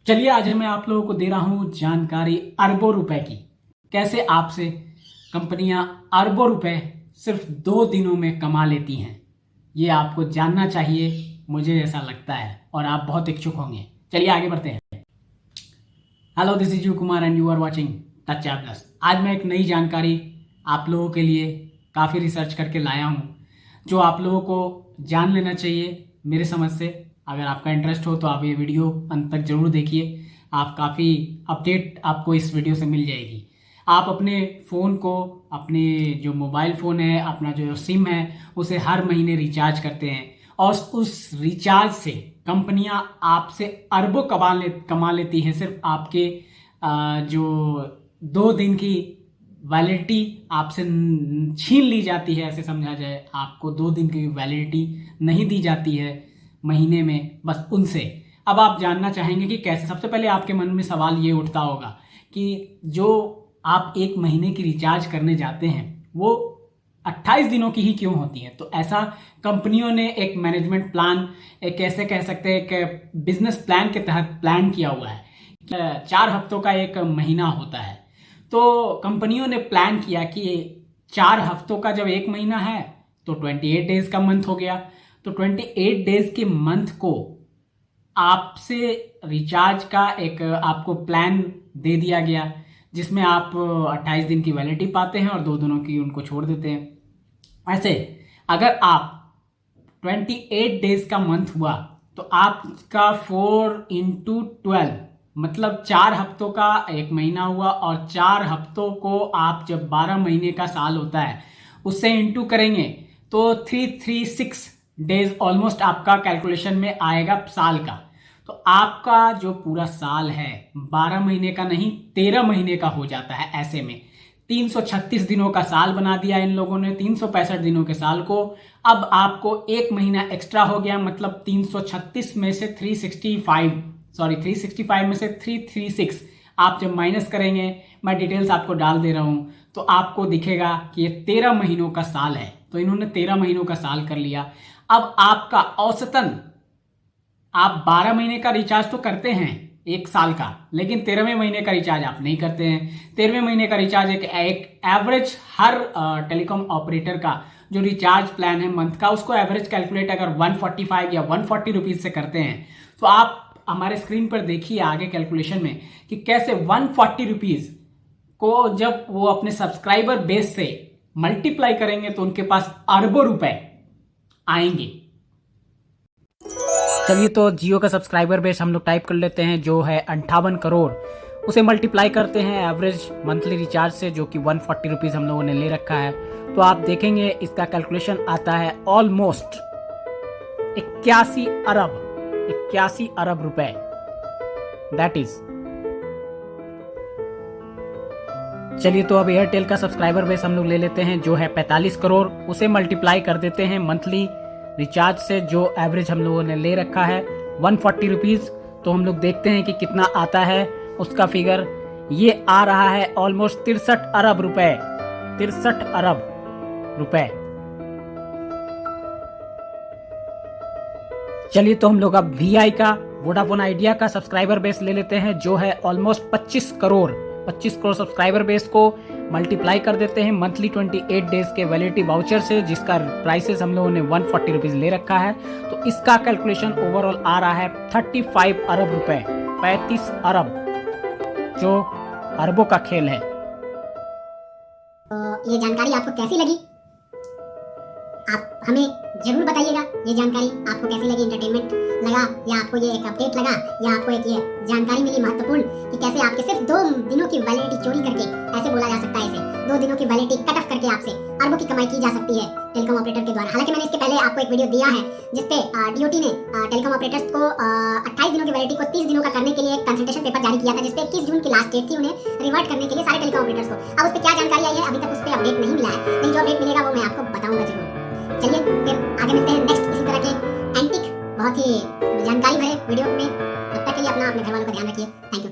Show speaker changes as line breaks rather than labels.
चलिए आज मैं आप लोगों को दे रहा हूं जानकारी अरबों रुपए की। कैसे आपसे कंपनियां अरबों रुपए सिर्फ 2 दिनों में कमा लेती हैं, ये आपको जानना चाहिए। मुझे ऐसा लगता है और आप बहुत इच्छुक होंगे। चलिए आगे बढ़ते हैं। Hello, this is U Kumar and you are watching touch app plus. आज मैं एक नई जानकारी आप लोगों के लिए काफ़ी रिसर्च करके लाया हूँ, जो आप लोगों को जान लेना चाहिए मेरे समझ से। अगर आपका इंटरेस्ट हो तो आप ये वीडियो अंत तक जरूर देखिए। आप काफ़ी अपडेट आपको इस वीडियो से मिल जाएगी। आप अपने फ़ोन को, अपने जो मोबाइल फ़ोन है, अपना जो सिम है, उसे हर महीने रिचार्ज करते हैं और उस रिचार्ज से कंपनियां आपसे अरबों कमा लेती हैं। सिर्फ आपके जो 2 दिन की वैलिडिटी आपसे छीन ली जाती है, ऐसे समझा जाए। आपको 2 दिन की वैलिडिटी नहीं दी जाती है महीने में, बस उनसे। अब आप जानना चाहेंगे कि कैसे। सबसे पहले आपके मन में सवाल ये उठता होगा कि जो आप 1 महीने की रिचार्ज करने जाते हैं वो 28 दिनों की ही क्यों होती है। तो ऐसा कंपनियों ने एक मैनेजमेंट प्लान, एक कैसे कह सकते हैं, एक बिजनेस प्लान के तहत प्लान किया हुआ है। 4 हफ्तों का एक महीना होता है। तो कंपनियों ने प्लान किया कि 4 हफ्तों का जब एक महीना है तो 28 डेज का मंथ हो गया। तो 28 डेज के मंथ को आपसे रिचार्ज का एक आपको प्लान दे दिया गया, जिसमें आप 28 दिन की वैलिडिटी पाते हैं और 2 दिनों की उनको छोड़ देते हैं। ऐसे अगर आप 28 डेज का मंथ हुआ तो आपका 4 × 12 मतलब 4 हफ्तों का एक महीना हुआ। और 4 हफ्तों को आप जब 12 महीने का साल होता है उससे इंटू करेंगे तो 336 डेज ऑलमोस्ट आपका कैलकुलेशन में आएगा साल का। तो आपका जो पूरा साल है 12 महीने का नहीं 13 महीने का हो जाता है। ऐसे में 336 दिनों का साल बना दिया इन लोगों ने, 365 दिनों के साल को। अब आपको एक महीना एक्स्ट्रा हो गया, मतलब 336 में से 365 में से 336 आप जब माइनस करेंगे, मैं डिटेल्स आपको डाल दे रहा हूं, तो आपको दिखेगा कि ये 13 महीनों का साल है। तो इन्होंने 13 महीनों का साल कर लिया। अब आपका औसतन आप 12 महीने का रिचार्ज तो करते हैं एक साल का, लेकिन 13वें महीने का रिचार्ज आप नहीं करते हैं। 13वें महीने का रिचार्ज एक एवरेज हर टेलीकॉम ऑपरेटर का जो रिचार्ज प्लान है मंथ का, उसको एवरेज कैलकुलेट अगर 145 या 140 रुपीज से करते हैं तो आप हमारे स्क्रीन पर देखिए आगे कैलकुलेशन में कि कैसे 140 रुपीज को जब वो अपने सब्सक्राइबर बेस से मल्टीप्लाई करेंगे तो उनके पास अरबों रुपए आएंगे। चलिए, तो जियो का सब्सक्राइबर बेस हम लोग टाइप कर लेते हैं, जो है 58 करोड़। उसे मल्टीप्लाई करते हैं एवरेज मंथली रिचार्ज से, जो कि 140 रुपीज़ हम लोगों ने ले रखा है। तो आप देखेंगे इसका कैलकुलेशन आता है ऑलमोस्ट 81 अरब रुपए। That is. चलिए, तो अब एयरटेल का सब्सक्राइबर बेस हम लोग ले लेते हैं, जो है 45 करोड़। उसे मल्टीप्लाई कर देते हैं मंथली रिचार्ज से, जो एवरेज हम लोगों ने ले रखा है 140 रुपीज़। तो हम लोग देखते हैं कि कितना आता है उसका फिगर। ये आ रहा है ऑलमोस्ट 63 अरब रुपए। 63 अरब रुपए। चलिए, तो हम लोग अब VI का, वोडाफोन आइडिया का सब्सक्राइबर बेस ले लेते हैं, जो है almost 25 crore. 25 crore subscriber base को मल्टीप्लाई कर देते हैं मंथली 28 डेज के वैलिडिटी वाउचर से, जिसका प्राइसेस हम लोगों ने 140 रुपीज ले रखा है। तो इसका कैलकुलेशन ओवरऑल आ रहा है 35 अरब रुपए। 35 अरब, जो अरबों का खेल है।
तो ये जानकारी आपको कैसी लगी, आप हमें जरूर बताइएगा। ये जानकारी आपको कैसी लगी, एंटरटेनमेंट लगा या आपको ये एक अपडेट लगा या आपको एक ये जानकारी मिली महत्वपूर्ण कि कैसे आपके सिर्फ 2 दिनों की वैलिडिटी चोरी करके, ऐसे बोला जा सकता है इसे, 2 दिनों की वैलिडिटी कट ऑफ करके आपसे अरबों की कमाई की जा सकती है टेलीकॉम ऑपरेटर के द्वारा। हालांकि मैंने इसके पहले आपको एक वीडियो दिया है जिसपे DOT ने टेलीकॉम ऑपरेटर्स को 28 दिनों की वैलिडिटी को 30 दिनों का करने के लिए एक कंसल्टेशन पेपर जारी किया था, जिसपे 21 जून की लास्ट डेट थी उन्हें रिवर्ट करने के लिए सारे टेलीकॉम ऑपरेटर्स को। अब उस पर क्या जानकारी आई है अभी तक उस पर अपडेट नहीं मिला है, लेकिन जो अपडेट मिलेगा वो मैं आपको बताऊंगा जरूर। चलिए, फिर आगे मिलते हैं नेक्स्ट इसी तरह के एंटिक बहुत ही जानकारी भरे वीडियो में। तब तक के लिए अपने घर वालों का ध्यान रखिए। Thank you.